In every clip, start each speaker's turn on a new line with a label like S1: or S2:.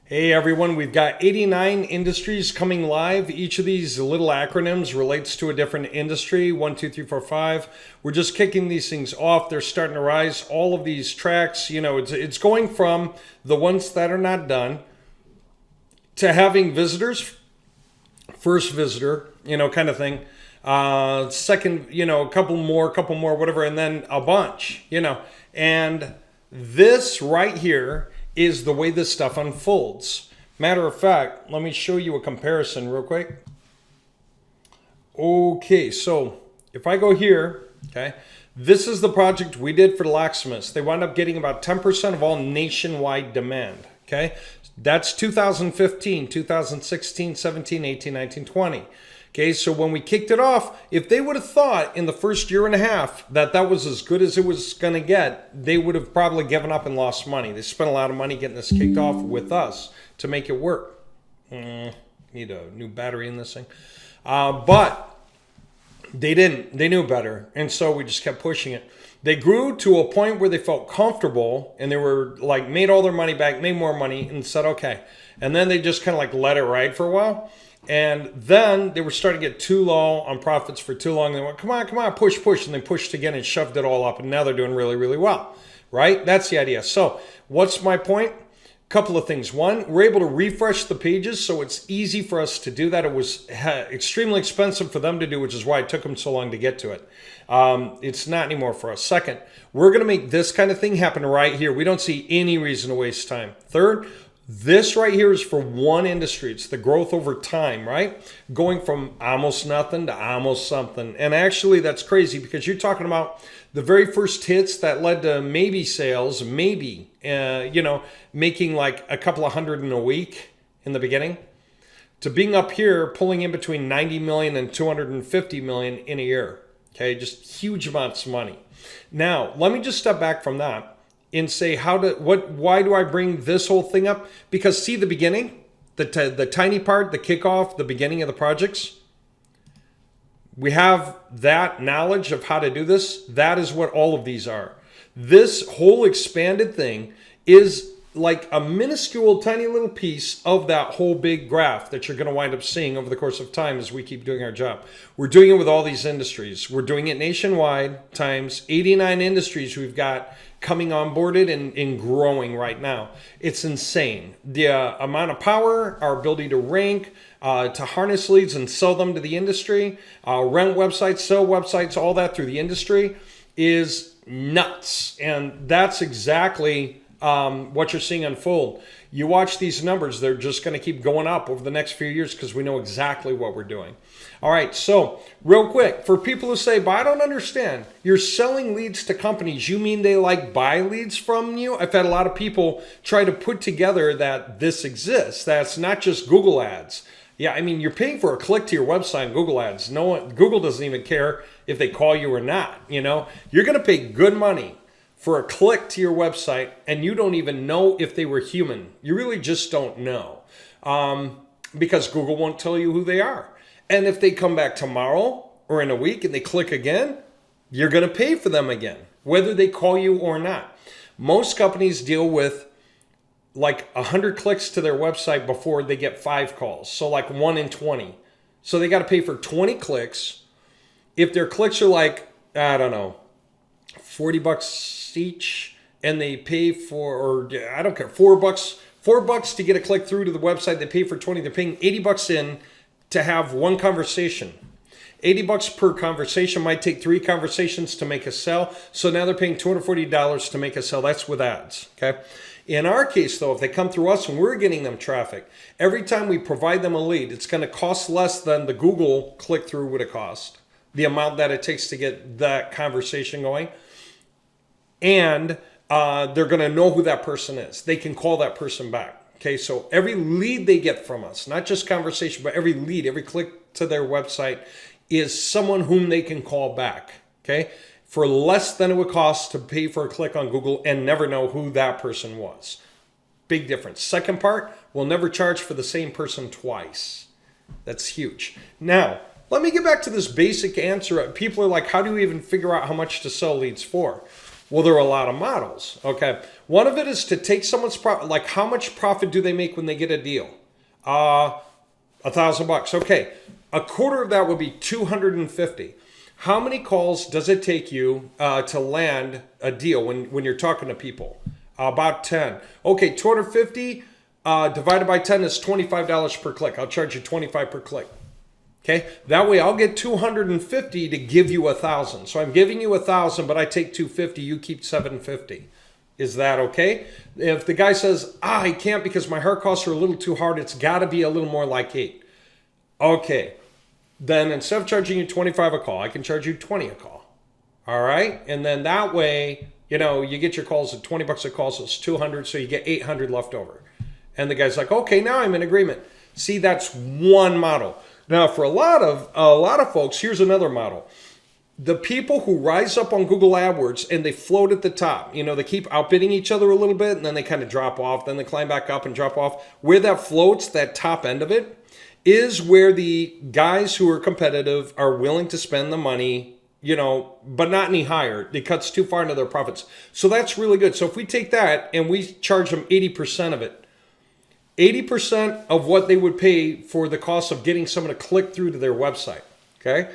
S1: Hey everyone, we've got 89 industries coming live. Each of these little acronyms relates to a different industry. 1, 2, 3, 4, 5. We're just kicking these things off. They're starting to rise. All of these tracks, it's going from the ones that are not done to having visitors, first visitor, kind of thing. Second, a couple more, whatever, and then a bunch. And this right here is the way this stuff unfolds. Matter of fact, let me show you a comparison real quick. Okay, so if I go here, okay, this is the project we did for the locksmiths. They wound up getting about 10% of all nationwide demand, okay? That's 2015, 2016, 17, 18, 19, 20. Okay, so when we kicked it off, if they would have thought in the first year and a half that that was as good as it was going to get, they would have probably given up and lost money. They spent a lot of money getting this kicked off with us to make it work. Need a new battery in this thing. But they didn't. They knew better. And so we just kept pushing it. They grew to a point where they felt comfortable and they were like, made all their money back, made more money and said, okay. And then they just kind of like let it ride for a while. And then they were starting to get too low on profits for too long. They went, come on, push. And they pushed again and shoved it all up. And now they're doing really, really well, right? That's the idea. So what's my point? Couple of things. One, we're able to refresh the pages, so it's easy for us to do that. It was extremely expensive for them to do, which is why it took them so long to get to it. It's not anymore for us. Second, we're going to make this kind of thing happen right here. We don't see any reason to waste time. Third, this right here is for one industry. It's the growth over time, right? Going from almost nothing to almost something. And actually, that's crazy because you're talking about the very first hits that led to maybe sales, making like a couple of hundred in a week in the beginning, to being up here pulling in between 90 million and 250 million in a year. Okay, just huge amounts of money. Now, let me just step back from that and say why do I bring this whole thing up? Because see the beginning, the tiny part, the kickoff, the beginning of the projects. We have that knowledge of how to do this. That is what all of these are. This whole expanded thing is like a minuscule tiny little piece of that whole big graph that you're going to wind up seeing over the course of time as we keep doing our job. We're doing it with all these industries. We're doing it nationwide times 89 industries we've got coming onboarded and growing right now. It's insane. The amount of power, our ability to rank, to harness leads and sell them to the industry, rent websites, sell websites, all that through the industry is nuts. And that's exactly what you're seeing unfold. You watch these numbers, they're just going to keep going up over the next few years because we know exactly what we're doing. All right, so real quick, for people who say, but I don't understand, you're selling leads to companies, you mean they like buy leads from you? I've had a lot of people try to put together that this exists, that's not just Google ads. Yeah, I mean, you're paying for a click to your website on Google ads. Google doesn't even care if they call you or not, You're going to pay good money for a click to your website, and you don't even know if they were human. You really just don't know because Google won't tell you who they are. And if they come back tomorrow or in a week and they click again, you're going to pay for them again, whether they call you or not. Most companies deal with like 100 clicks to their website before they get 5 calls. So like 1 in 20. So they got to pay for 20 clicks. If their clicks are like, I don't know, $40 each, and they pay for, or I don't care, $4 to get a click through to the website. They pay for 20. They're paying $80 in to have one conversation. $80 per conversation might take 3 conversations to make a sell. So now they're paying $240 to make a sell. That's with ads. Okay. In our case, though, if they come through us and we're getting them traffic, every time we provide them a lead, it's going to cost less than the Google click through would have cost. The amount that it takes to get that conversation going. And they're going to know who that person is. They can call that person back. Okay, so every lead they get from us, not just conversation, but every lead, every click to their website is someone whom they can call back. Okay, for less than it would cost to pay for a click on Google and never know who that person was. Big difference. Second part, we'll never charge for the same person twice. That's huge. Now, let me get back to this basic answer. People are like, how do you even figure out how much to sell leads for? Well, there are a lot of models. Okay. One of it is to take someone's profit, like how much profit do they make when they get a deal? $1,000. Okay. A quarter of that would be 250. How many calls does it take you to land a deal when you're talking to people? About 10. Okay, 250 divided by 10 is $25 per click. I'll charge you 25 per click. Okay, that way I'll get 250 to give you 1,000. So I'm giving you 1,000, but I take 250. You keep 750. Is that okay? If the guy says, I can't because my hard costs are a little too hard, it's got to be a little more like 8. Okay, then instead of charging you 25 a call, I can charge you 20 a call. All right, and then that way, you know, you get your calls at 20 bucks a call, so it's 200, so you get 800 left over. And the guy's like, okay, now I'm in agreement. See, that's one model. Now, for a lot of folks, here's another model. The people who rise up on Google AdWords and they float at the top, you know, they keep outbidding each other a little bit and then they kind of drop off, then they climb back up and drop off. Where that floats, that top end of it, is where the guys who are competitive are willing to spend the money, you know, but not any higher. It cuts too far into their profits. So that's really good. So if we take that and we charge them 80% of it, 80% of what they would pay for the cost of getting someone to click through to their website, okay?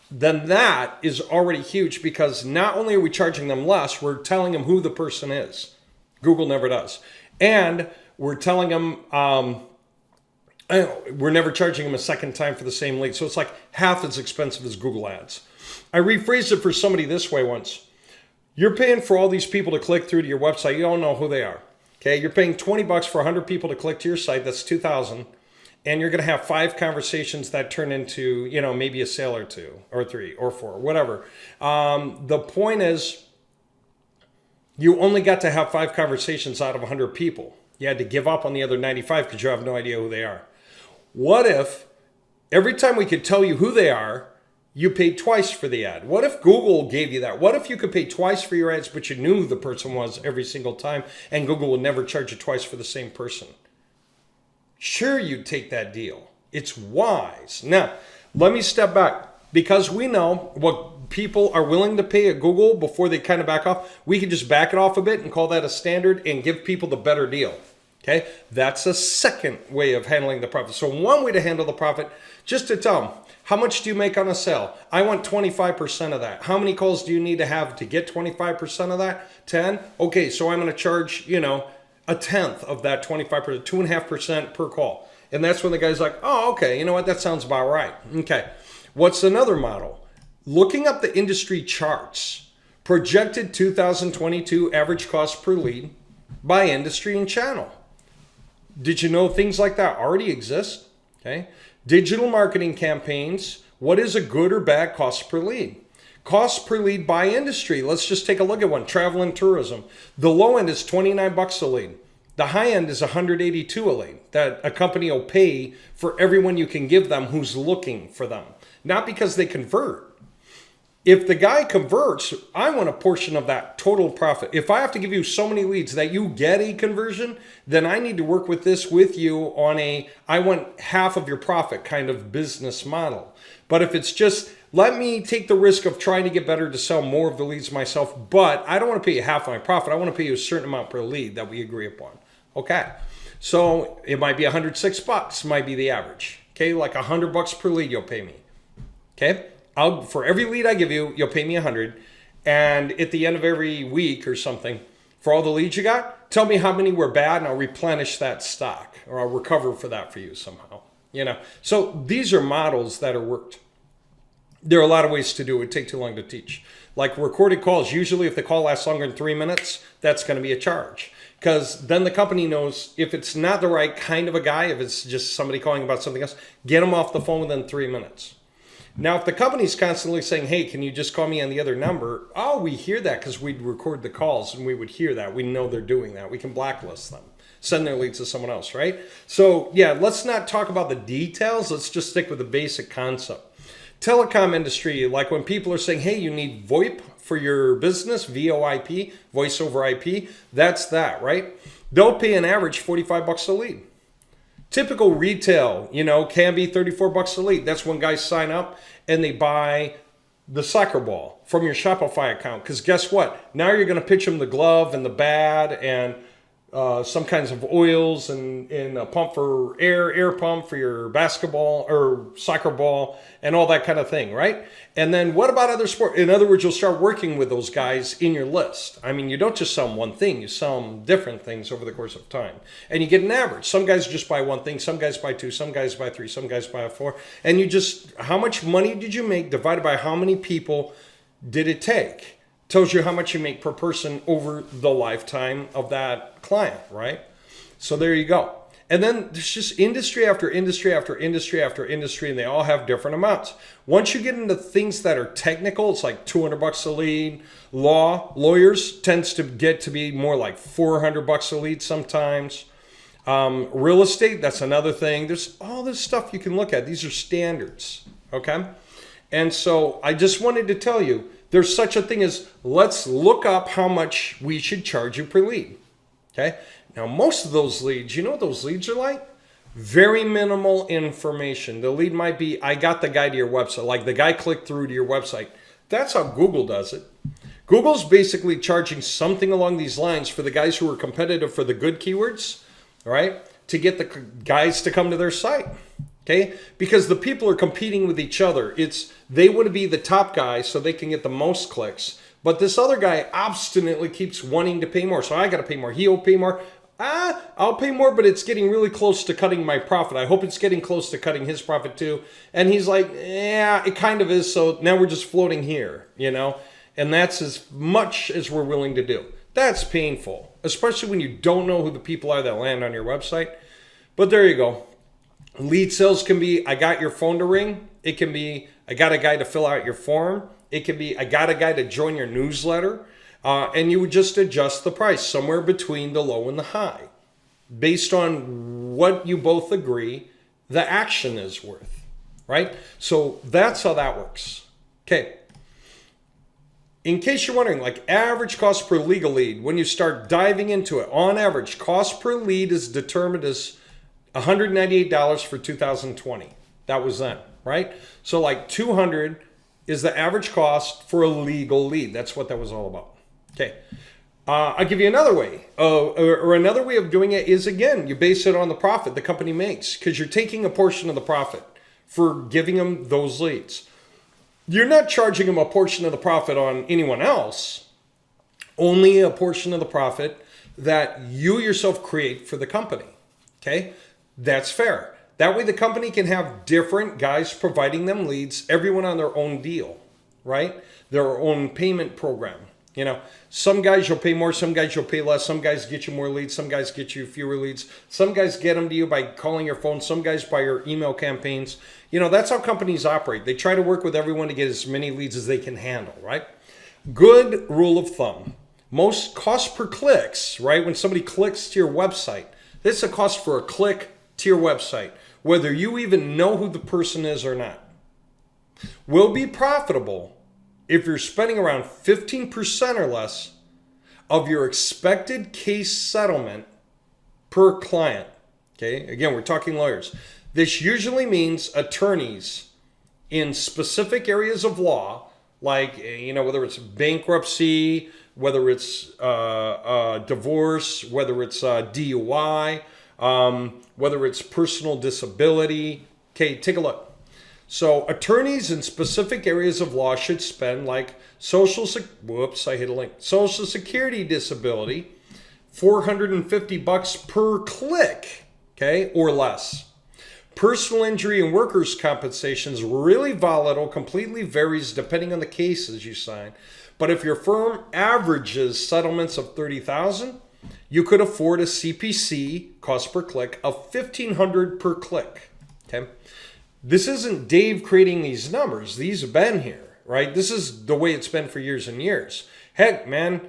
S1: Then that is already huge because not only are we charging them less, we're telling them who the person is. Google never does. And we're telling them, we're never charging them a second time for the same lead. So it's like half as expensive as Google Ads. I rephrased it for somebody this way once. You're paying for all these people to click through to your website. You don't know who they are. Okay, you're paying 20 bucks for 100 people to click to your site. That's 2,000. And you're going to have 5 conversations that turn into, you know, maybe a sale or 2 or 3 or 4, whatever. The point is, you only got to have 5 conversations out of 100 people. You had to give up on the other 95 because you have no idea who they are. What if every time we could tell you who they are, you paid twice for the ad? What if Google gave you that? What if you could pay twice for your ads, but you knew who the person was every single time, and Google would never charge you twice for the same person? Sure, you'd take that deal. It's wise. Now, let me step back. Because we know what people are willing to pay at Google before they kind of back off, we can just back it off a bit and call that a standard and give people the better deal. Okay, that's a second way of handling the profit. So one way to handle the profit, just to tell them, how much do you make on a sale? I want 25% of that. How many calls do you need to have to get 25% of that? 10? Okay, so I'm going to charge, you know, a tenth of that 25%, 2.5% per call. And that's when the guy's like, oh, okay, you know what? That sounds about right. Okay, what's another model? Looking up the industry charts, projected 2022 average cost per lead by industry and channel. Did you know things like that already exist? Okay. Digital marketing campaigns. What is a good or bad cost per lead? Cost per lead by industry. Let's just take a look at one. Travel and tourism. The low end is 29 bucks a lead. The high end is 182 a lead that a company will pay for everyone you can give them who's looking for them. Not because they convert. If the guy converts, I want a portion of that total profit. If I have to give you so many leads that you get a conversion, then I need to work with you on I want half of your profit kind of business model. But if it's just, let me take the risk of trying to get better to sell more of the leads myself, but I don't want to pay you half of my profit. I want to pay you a certain amount per lead that we agree upon. Okay. So it might be 106 bucks, might be the average. Okay. Like 100 bucks per lead you'll pay me. Okay. For every lead I give you, you'll pay me 100. And at the end of every week or something, for all the leads you got, tell me how many were bad and I'll replenish that stock or I'll recover for that for you somehow. You know, so these are models that are worked. There are a lot of ways to do it. It would take too long to teach. Like recorded calls, usually if the call lasts longer than 3 minutes, that's going to be a charge. Because then the company knows if it's not the right kind of a guy, if it's just somebody calling about something else, get them off the phone within 3 minutes. Now, if the company's constantly saying, hey, can you just call me on the other number? Oh, we hear that because we'd record the calls and we would hear that. We know they're doing that. We can blacklist them, send their leads to someone else, right? So, yeah, let's not talk about the details. Let's just stick with the basic concept. Telecom industry, like when people are saying, hey, you need VoIP for your business, VoIP, voice over IP, that's that, right? They'll pay an average 45 bucks a lead. Typical retail, can be 34 bucks a lead. That's when guys sign up and they buy the soccer ball from your Shopify account. Because guess what? Now you're going to pitch them the glove and the bat and some kinds of oils and a pump for air pump for your basketball or soccer ball and all that kind of thing, right? And then what about other sports? In other words, you'll start working with those guys in your list. I mean, you don't just sell them one thing, you sell them different things over the course of time. And you get an average. Some guys just buy one thing, some guys buy two, some guys buy three, some guys buy four. And you just, how much money did you make divided by how many people did it take? Tells you how much you make per person over the lifetime of that client, right? So there you go. And then there's just industry after industry after industry after industry, and they all have different amounts. Once you get into things that are technical, it's like $200 a lead. Lawyers tends to get to be more like $400 a lead sometimes. Real estate, that's another thing. There's all this stuff you can look at. These are standards, okay? And so I just wanted to tell you, there's such a thing as let's look up how much we should charge you per lead. Okay. Now, most of those leads, you know what those leads are like? Very minimal information. The lead might be, I got the guy to your website. Like the guy clicked through to your website. That's how Google does it. Google's basically charging something along these lines for the guys who are competitive for the good keywords, right? To get the guys to come to their site. Okay, because the people are competing with each other. They want to be the top guy so they can get the most clicks. But this other guy obstinately keeps wanting to pay more. So I got to pay more. He'll pay more. I'll pay more, but it's getting really close to cutting my profit. I hope it's getting close to cutting his profit too. And he's like, yeah, it kind of is. So now we're just floating here, you know? And that's as much as we're willing to do. That's painful, especially when you don't know who the people are that land on your website. But there you go. Lead sales can be, I got your phone to ring. It can be, I got a guy to fill out your form. It can be, I got a guy to join your newsletter. And you would just adjust the price somewhere between the low and the high based on what you both agree the action is worth, right? So that's how that works. Okay. In case you're wondering, like average cost per legal lead, when you start diving into it, on average, cost per lead is determined as $198 for 2020. That was then, right? So like 200 is the average cost for a legal lead. That's what that was all about. Okay. I'll give you another way. Or another way of doing it is, again, you base it on the profit the company makes because you're taking a portion of the profit for giving them those leads. You're not charging them a portion of the profit on anyone else, only a portion of the profit that you yourself create for the company. Okay. That's fair. That way the company can have different guys providing them leads, everyone on their own deal, right? Their own payment program. You know, some guys you'll pay more, some guys you'll pay less, some guys get you more leads, some guys get you fewer leads, some guys get them to you by calling your phone, some guys by your email campaigns. You know, that's how companies operate. They try to work with everyone to get as many leads as they can handle, right? Good rule of thumb. Most cost per clicks, right? When somebody clicks to your website, this is a cost for a click to your website, whether you even know who the person is or not, will be profitable if you're spending around 15% or less of your expected case settlement per client. Okay, again, we're talking lawyers. This usually means attorneys in specific areas of law, like, you know, whether it's bankruptcy, whether it's divorce, whether it's DUI, whether it's personal disability. Okay, take a look. So attorneys in specific areas of law should spend like Social Security disability, $450 per click, okay, or less. Personal injury and workers' compensation is really volatile, completely varies depending on the cases you sign. But if your firm averages settlements of $30,000, you could afford a CPC, cost per click, of $1,500 per click. Okay, this isn't Dave creating these numbers. These have been here, right? This is the way it's been for years and years. Heck, man,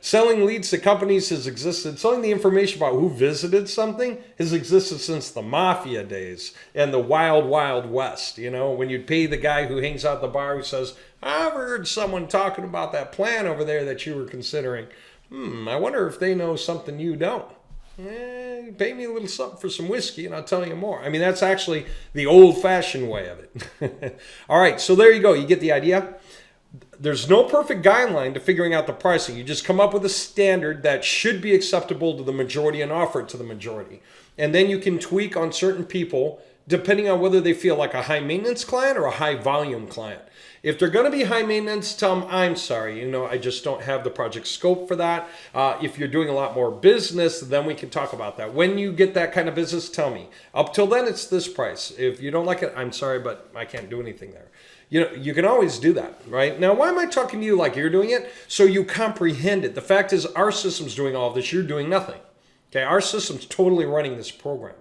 S1: selling leads to companies has existed. Selling the information about who visited something has existed since the mafia days and the wild, wild west. You know, when you'd pay the guy who hangs out the bar who says, I've heard someone talking about that plan over there that you were considering. I wonder if they know something you don't. Pay me a little something for some whiskey and I'll tell you more. I mean, that's actually the old-fashioned way of it. All right, so there you go. You get the idea? There's no perfect guideline to figuring out the pricing. You just come up with a standard that should be acceptable to the majority and offer it to the majority. And then you can tweak on certain people depending on whether they feel like a high maintenance client or a high volume client. If they're going to be high maintenance, tell them, I'm sorry, I just don't have the project scope for that. If you're doing a lot more business, then we can talk about that. When you get that kind of business, tell me. Up till then, it's this price. If you don't like it, I'm sorry, but I can't do anything there. You can always do that, right? Now, why am I talking to you like you're doing it? So you comprehend it. The fact is, our system's doing all of this. You're doing nothing. Okay, our system's totally running this program.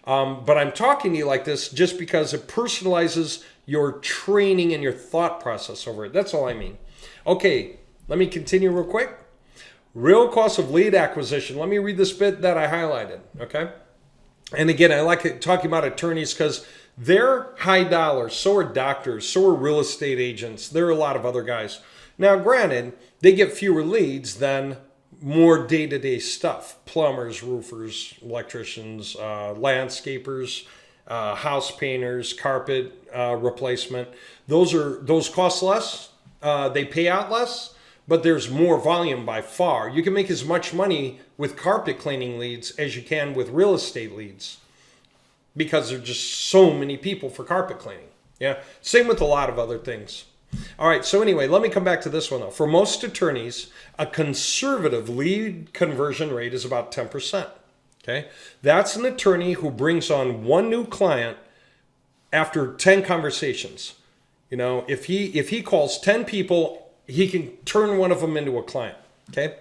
S1: But I'm talking to you like this just because it personalizes your training and your thought process over it. That's all I mean. Okay, let me continue real quick. Real cost of lead acquisition. Let me read this bit that I highlighted, okay? And again, I like it, talking about attorneys because they're high dollars. So are doctors. So are real estate agents. There are a lot of other guys. Now, granted, they get fewer leads than more day-to-day stuff. Plumbers, roofers, electricians, landscapers, house painters, carpet replacement. Those cost less. They pay out less, but there's more volume by far. You can make as much money with carpet cleaning leads as you can with real estate leads because there's just so many people for carpet cleaning. Yeah. Same with a lot of other things. All right, so anyway, let me come back to this one though. For most attorneys, a conservative lead conversion rate is about 10%. Okay, that's an attorney who brings on one new client after 10 conversations. If he calls 10 people, he can turn one of them into a client. Okay,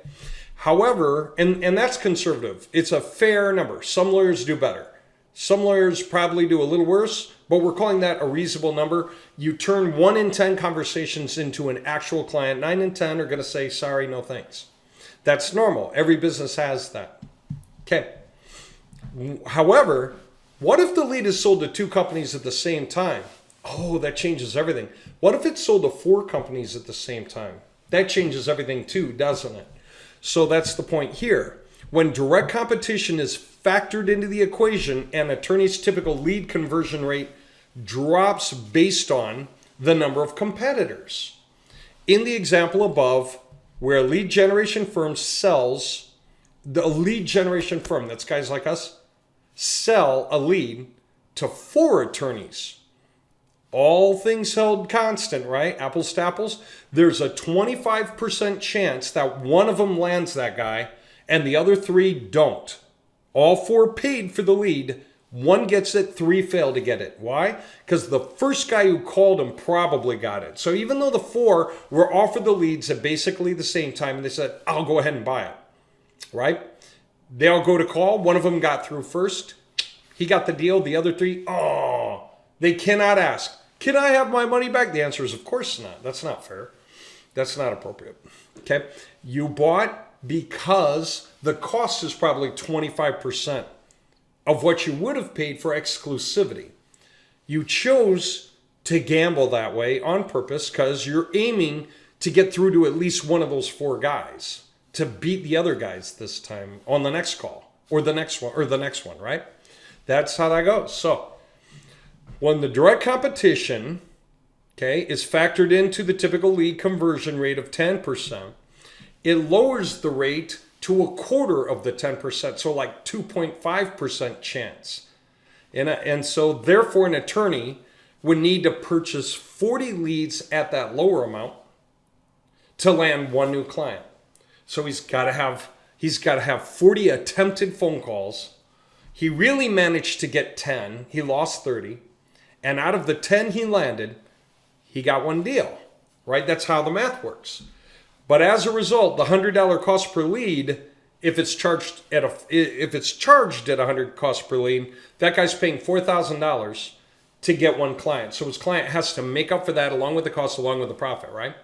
S1: however, and that's conservative. It's a fair number. Some lawyers do better. Some lawyers probably do a little worse, but we're calling that a reasonable number. You turn 1 in 10 conversations into an actual client. 9 in 10 are going to say, sorry, no thanks. That's normal. Every business has that. Okay. However, what if the lead is sold to 2 companies at the same time? Oh, that changes everything. What if it's sold to 4 companies at the same time? That changes everything too, doesn't it? So that's the point here. When direct competition is factored into the equation, an attorney's typical lead conversion rate drops based on the number of competitors. In the example above, where a lead generation firm sells, a lead generation firm, that's guys like us, sell a lead to 4 attorneys. All things held constant, right? Apples to apples. There's a 25% chance that one of them lands that guy and the other 3 don't. All 4 paid for the lead. 1 gets it, 3 fail to get it. Why? Because the first guy who called him probably got it. So even though the 4 were offered the leads at basically the same time, and they said, I'll go ahead and buy it, right? They all go to call. One of them got through first. He got the deal. The other 3, they cannot ask, can I have my money back? The answer is, of course not. That's not fair. That's not appropriate. Okay? You bought because the cost is probably 25% of what you would have paid for exclusivity. You chose to gamble that way on purpose because you're aiming to get through to at least one of those 4 guys to beat the other guys this time on the next call or the next one, right? That's how that goes. So when the direct competition, okay, is factored into the typical lead conversion rate of 10%, it lowers the rate to a quarter of the 10%, so like 2.5% chance. And so therefore an attorney would need to purchase 40 leads at that lower amount to land 1 new client. So he's got to have 40 attempted phone calls. He really managed to get 10. He lost 30. And out of the 10 he landed, he got 1 deal, right? That's how the math works. But as a result, the $100 cost per lead, if it's charged at 100 cost per lead, that guy's paying $4,000 to get 1 client. So his client has to make up for that along with the cost, along with the profit, right?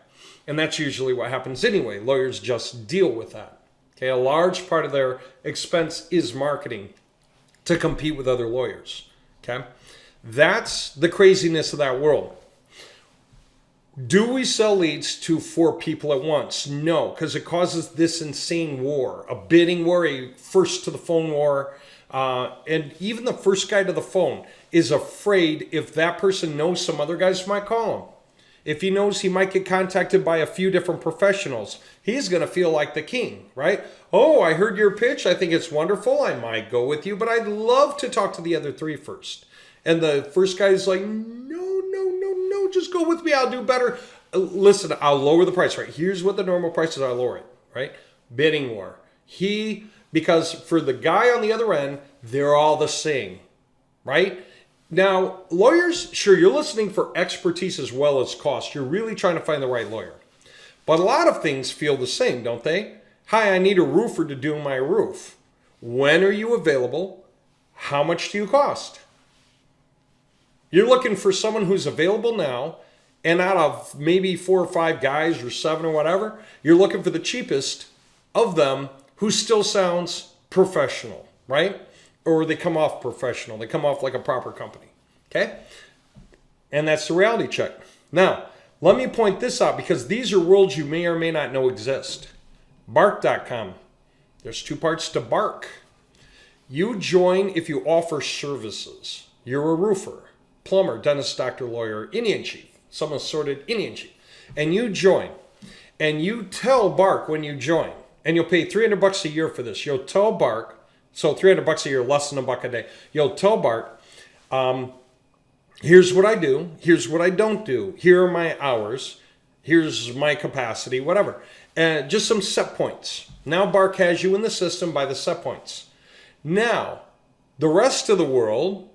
S1: And that's usually what happens anyway. Lawyers just deal with that. Okay, a large part of their expense is marketing to compete with other lawyers. Okay, that's the craziness of that world. Do we sell leads to 4 people at once? No, because it causes this insane war, a bidding war, a first to the phone war. And even the first guy to the phone is afraid if that person knows some other guys might call him. If he knows he might get contacted by a few different professionals, he's going to feel like the king, right? Oh, I heard your pitch. I think it's wonderful. I might go with you, but I'd love to talk to the other 3 first. And the first guy's like, no, just go with me. I'll do better. Listen, I'll lower the price, right? Here's what the normal price is. I'll lower it, right? Bidding war. Because for the guy on the other end, they're all the same, right? Now, lawyers, sure, you're listening for expertise as well as cost. You're really trying to find the right lawyer. But a lot of things feel the same, don't they? Hi, I need a roofer to do my roof. When are you available? How much do you cost? You're looking for someone who's available now, and out of maybe 4 or 5 guys or 7 or whatever, you're looking for the cheapest of them who still sounds professional, right? Or they come off professional. They come off like a proper company, okay? And that's the reality check. Now, let me point this out because these are worlds you may or may not know exist. Bark.com. There's 2 parts to Bark. You join if you offer services. You're a roofer, plumber, dentist, doctor, lawyer, Indian chief, some assorted Indian chief. And you join. And you tell Bark when you join. And you'll pay $300 a year for this. You'll tell Bark, so $300 a year, less than $1 a day. You'll tell Bark, here's what I do. Here's what I don't do. Here are my hours. Here's my capacity, whatever. And just some set points. Now Bark has you in the system by the set points. Now, the rest of the world,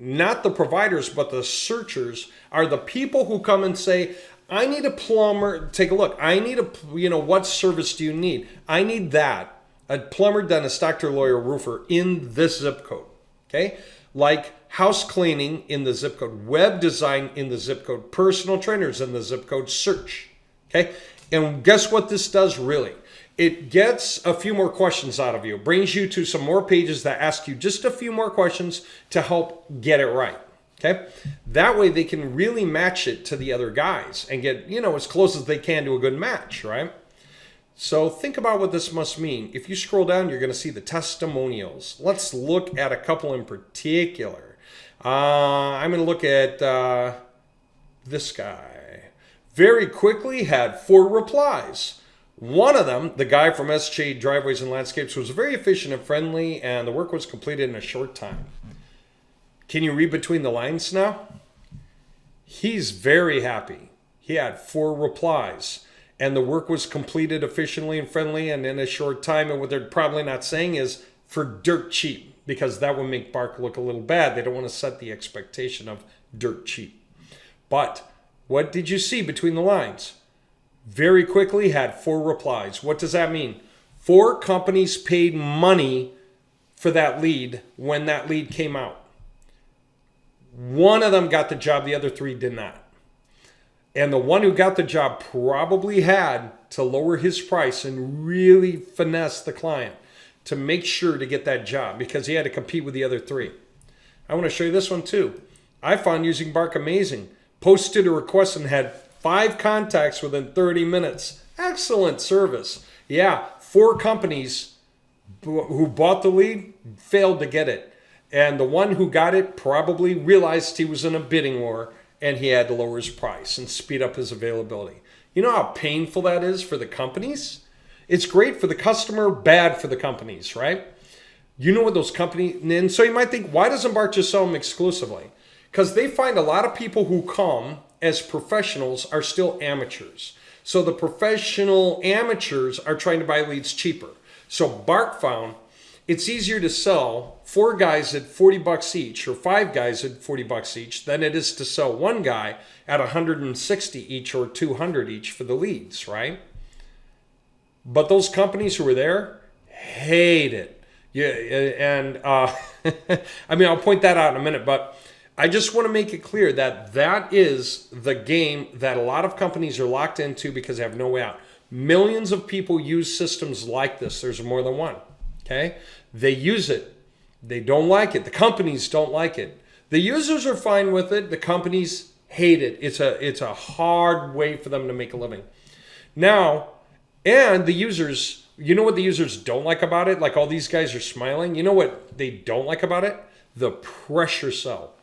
S1: not the providers, but the searchers, are the people who come and say, I need a plumber. Take a look. I need what service do you need? I need that. A plumber, dentist, doctor, lawyer, roofer in this zip code. Okay? Like house cleaning in the zip code, web design in the zip code, personal trainers in the zip code, search. Okay? And guess what this does really? It gets a few more questions out of you. It brings you to some more pages that ask you just a few more questions to help get it right. Okay? That way they can really match it to the other guys and get, as close as they can to a good match, right? So think about what this must mean. If you scroll down, you're going to see the testimonials. Let's look at a couple in particular. I'm going to look at this guy. Very quickly had 4 replies. One of them, the guy from SJ Driveways and Landscapes, was very efficient and friendly, and the work was completed in a short time. Can you read between the lines now? He's very happy. He had 4 replies, and the work was completed efficiently and friendly and in a short time. And what they're probably not saying is for dirt cheap, because that would make Bark look a little bad. They don't want to set the expectation of dirt cheap. But what did you see between the lines? Very quickly had 4 replies. What does that mean? 4 companies paid money for that lead when that lead came out. One of them got the job, the other 3 did not. And the one who got the job probably had to lower his price and really finesse the client to make sure to get that job because he had to compete with the other 3. I want to show you this one too. I found using Bark amazing. Posted a request and had 5 contacts within 30 minutes. Excellent service. Yeah, 4 companies who bought the lead failed to get it. And the one who got it probably realized he was in a bidding war and he had to lower his price and speed up his availability. You know how painful that is for the companies? It's great for the customer, bad for the companies, right? You know what those companies, and so you might think, why doesn't Bark just sell them exclusively? Because they find a lot of people who come as professionals are still amateurs. So the professional amateurs are trying to buy leads cheaper. So Bark found it's easier to sell 4 guys at $40 each or 5 guys at $40 each than it is to sell 1 guy at $160 each or $200 each for the leads, right? But those companies who were there hate it. Yeah, and I mean, I'll point that out in a minute, but I just want to make it clear that that is the game that a lot of companies are locked into because they have no way out. Millions of people use systems like this. There's more than one. Okay? They use it. They don't like it. The companies don't like it. The users are fine with it. The companies Hate it. It's a hard way for them to make a living. Now, and the users, you know what the users don't like about it? Like all these guys are smiling. You know what they don't like about it? The pressure sell.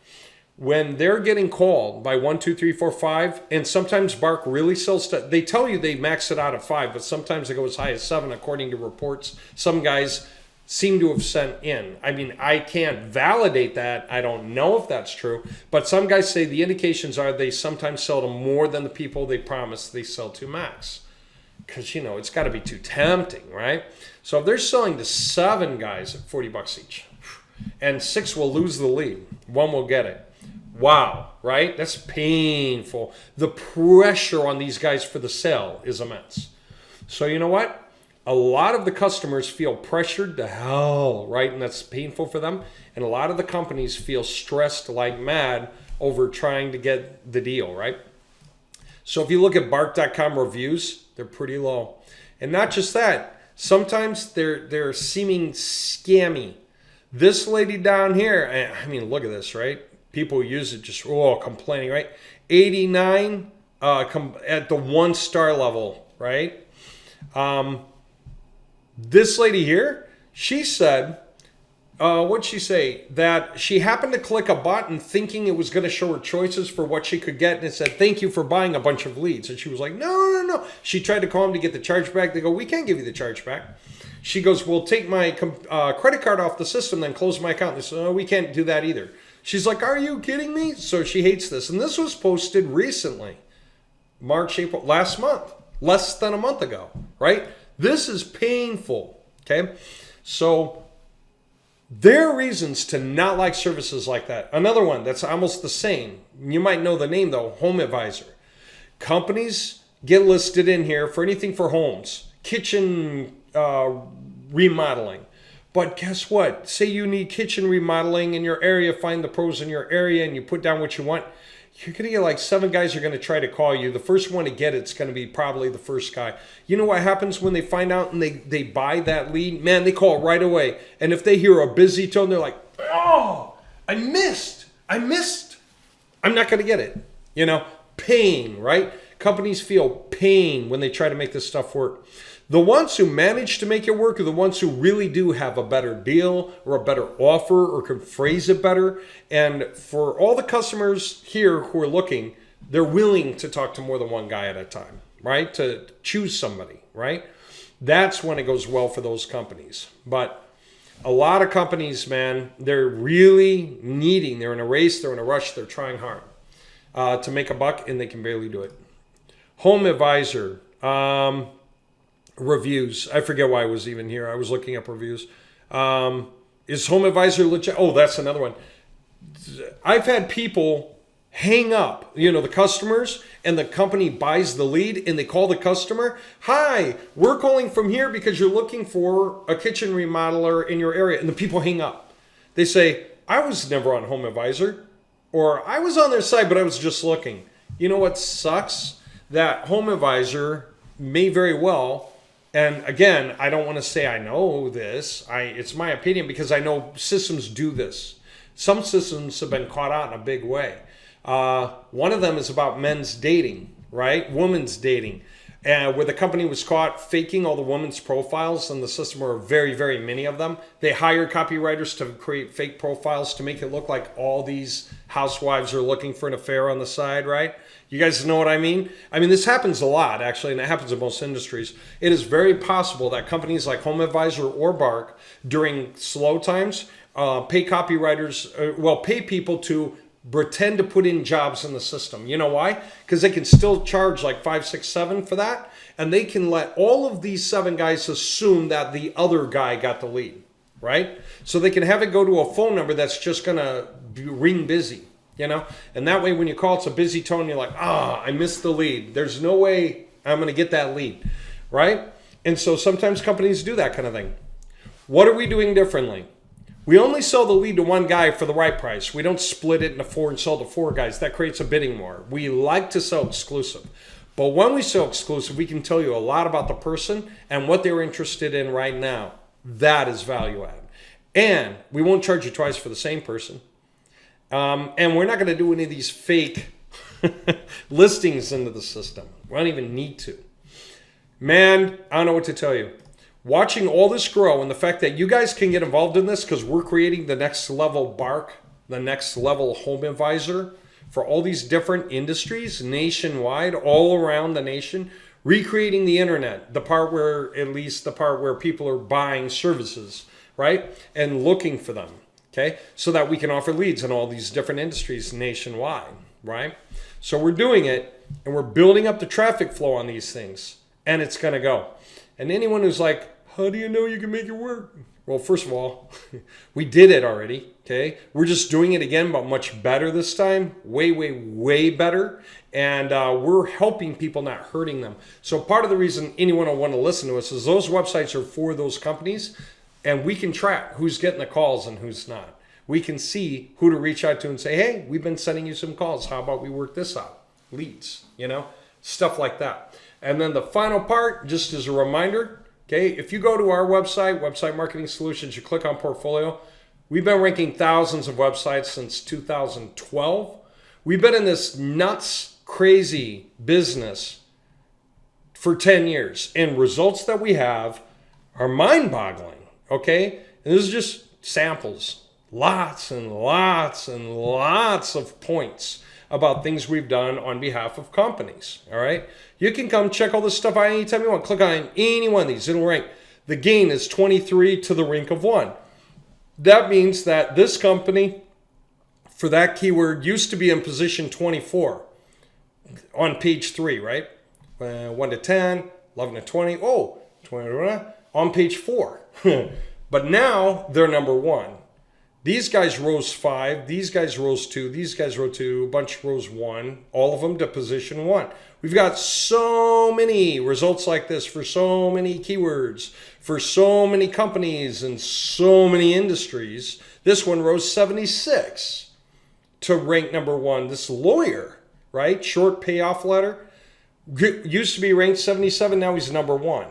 S1: When they're getting called by 1, 2, 3, 4, 5, and sometimes Bark really sells stuff. They tell you they max it out at 5, but sometimes they go as high as 7, according to reports some guys seem to have sent in. I mean, I can't validate that. I don't know if that's true, but some guys say the indications are they sometimes sell to more than the people they promise they sell to max. Because, you know, it's got to be too tempting, right? So if they're selling to 7 guys at $40 each, and 6 will lose the lead, 1 will get it. Wow, right? That's painful. The pressure on these guys for the sale is immense. So you know what? A lot of the customers feel pressured to hell, right? And that's painful for them. And a lot of the companies feel stressed like mad over trying to get the deal, right? So if you look at Bark.com reviews, they're pretty low. And not just that, sometimes they're seeming scammy. This lady down here, I mean, look at this, right? People use it just, complaining, right? 89 at the 1-star level, right? This lady here, she said, what'd she say? That she happened to click a button thinking it was going to show her choices for what she could get. And it said, thank you for buying a bunch of leads. And she was like, no. She tried to call him to get the chargeback. They go, we can't give you the chargeback. She goes, well, take my credit card off the system, then close my account. They said, no, we can't do that either. She's like, are you kidding me? So she hates this. And this was posted recently, March, April, last month, less than a month ago, right? This is painful, okay? So there are reasons to not like services like that. Another one that's almost the same. You might know the name, though, Home Advisor. Companies get listed in here for anything for homes, kitchen remodeling. But guess what? Say you need kitchen remodeling in your area, find the pros in your area, and you put down what you want. You're going to get like 7 guys are going to try to call you. The first one to get it's going to be probably the first guy. You know what happens when they find out and they buy that lead? Man, they call right away. And if they hear a busy tone, they're like, oh, I missed. I'm not going to get it. You know, pain, right? Companies feel pain when they try to make this stuff work. The ones who manage to make it work are the ones who really do have a better deal or a better offer or can phrase it better. And for all the customers here who are looking, they're willing to talk to more than one guy at a time, right? To choose somebody, right? That's when it goes well for those companies. But a lot of companies, man, they're really needing, they're in a race, they're in a rush, they're trying hard to make a buck, and they can barely do it. Home Advisor. Reviews. I forget why I was even here. I was looking up reviews. Is Home Advisor legit? Oh, that's another one. I've had people hang up, the customers, and the company buys the lead and they call the customer. Hi, we're calling from here because you're looking for a kitchen remodeler in your area. And the people hang up. They say, I was never on Home Advisor, or I was on their site, but I was just looking. You know what sucks? That Home Advisor may very well. And again, I don't want to say I know this. It's my opinion because I know systems do this. Some systems have been caught out in a big way. One of them is about men's dating, right? Women's dating. Where the company was caught faking all the women's profiles, and the system were very, very many of them. They hired copywriters to create fake profiles to make it look like all these housewives are looking for an affair on the side, right? You guys know what I mean? I mean, this happens a lot, actually, and it happens in most industries. It is very possible that companies like Home Advisor or Bark, during slow times, pay copywriters, pay people to pretend to put in jobs in the system. You know why? Because they can still charge like 5, 6, 7 for that, and they can let all of these 7 guys assume that the other guy got the lead, right? So they can have it go to a phone number that's just going to ring busy. And that way when you call, it's a busy tone. You're like, I missed the lead. There's no way I'm going to get that lead, right? And so sometimes companies do that kind of thing. What are we doing differently? We only sell the lead to one guy for the right price. We don't split it into 4 and sell to 4 guys. That creates a bidding war. We like to sell exclusive. But when we sell exclusive, we can tell you a lot about the person and what they're interested in right now. That is value add. And we won't charge you twice for the same person. And we're not going to do any of these fake listings into the system. We don't even need to. Man, I don't know what to tell you. Watching all this grow and the fact that you guys can get involved in this because we're creating the next level Bark, the next level Home Advisor for all these different industries nationwide, all around the nation, recreating the internet, the part where people are buying services, right? And looking for them, okay? So that we can offer leads in all these different industries nationwide, right? So we're doing it and we're building up the traffic flow on these things and it's gonna go. And anyone who's like, how do you know you can make it work? Well, first of all, we did it already, okay? We're just doing it again, but much better this time. Way, way, way better. And we're helping people, not hurting them. So part of the reason anyone will want to listen to us is those websites are for those companies, and we can track who's getting the calls and who's not. We can see who to reach out to and say, hey, we've been sending you some calls. How about we work this out? Leads, stuff like that. And then the final part, just as a reminder, okay, if you go to our website, Website Marketing Solutions, you click on portfolio, we've been ranking thousands of websites since 2012. We've been in this nuts, crazy business for 10 years. And results that we have are mind-boggling, okay? And this is just samples. Lots and lots and lots of points about things we've done on behalf of companies, all right? You can come check all this stuff out anytime you want. Click on any one of these, it'll rank. The gain is 23 to the rank of 1. That means that this company, for that keyword, used to be in position 24 on page 3, right? 1 to 10, 11 to 20, 20, on page 4. But now they're number 1. These guys rose 5, these guys rose 2, these guys rose 2, a bunch rose 1, all of them to position 1. We've got so many results like this for so many keywords, for so many companies and so many industries. This one rose 76 to rank number 1. This lawyer, right? Short payoff letter, used to be ranked 77, now he's number 1,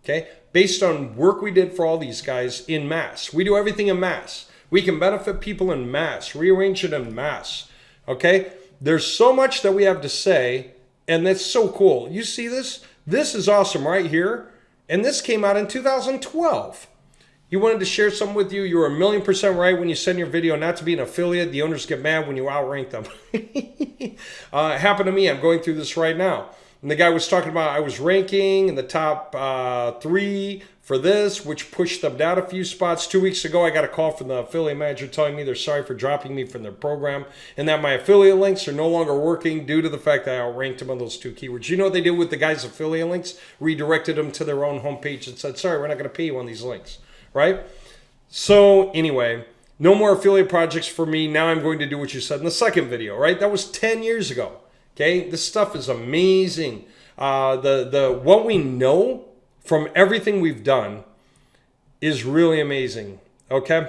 S1: okay? Based on work we did for all these guys in mass. We do everything in mass. We can benefit people in mass, rearrange it in mass, okay? There's so much that we have to say, and that's so cool. You see this? This is awesome right here, and this came out in 2012. You wanted to share something with you, you're 1,000,000% right when you send your video not to be an affiliate. The owners get mad when you outrank them. It happened to me. I'm going through this right now. And the guy was talking about I was ranking in the top 3 for this, which pushed them down a few spots. 2 weeks ago, I got a call from the affiliate manager telling me they're sorry for dropping me from their program and that my affiliate links are no longer working due to the fact that I outranked them on those 2 keywords. You know what they did with the guys' affiliate links? Redirected them to their own homepage and said, sorry, we're not going to pay you on these links, right? So anyway, no more affiliate projects for me. Now I'm going to do what you said in the second video, right? That was 10 years ago. Okay, this stuff is amazing. What we know from everything we've done is really amazing. Okay,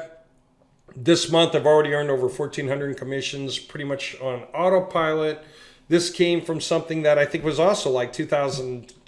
S1: this month I've already earned over 1,400 commissions, pretty much on autopilot. This came from something that I think was also like 12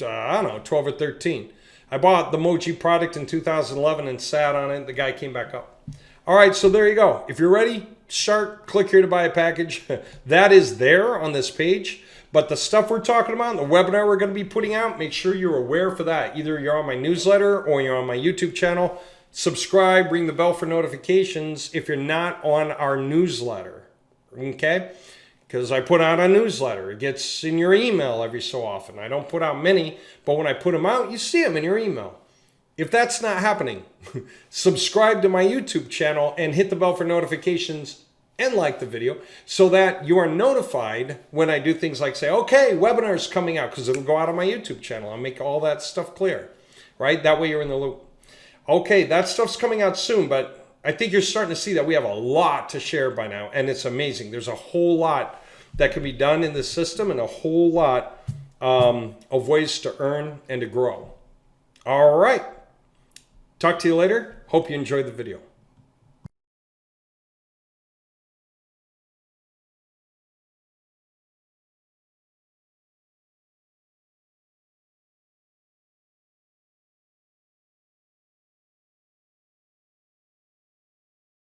S1: or 13. I bought the Moji product in 2011 and sat on it. The guy came back up. All right, so there you go. If you're ready, start, click here to buy a package. That is there on this page. But the stuff we're talking about, the webinar we're going to be putting out, make sure you're aware for that. Either you're on my newsletter or you're on my YouTube channel. Subscribe, ring the bell for notifications if you're not on our newsletter. Okay? Because I put out a newsletter. It gets in your email every so often. I don't put out many, but when I put them out, you see them in your email. If that's not happening, subscribe to my YouTube channel and hit the bell for notifications and like the video so that you are notified when I do things like say, okay, webinar's coming out, because it'll go out on my YouTube channel. I'll make all that stuff clear, right? That way you're in the loop. Okay, that stuff's coming out soon, but I think you're starting to see that we have a lot to share by now, and it's amazing. There's a whole lot that can be done in this system and a whole lot of ways to earn and to grow. All right. Talk to you later. Hope you enjoyed the video.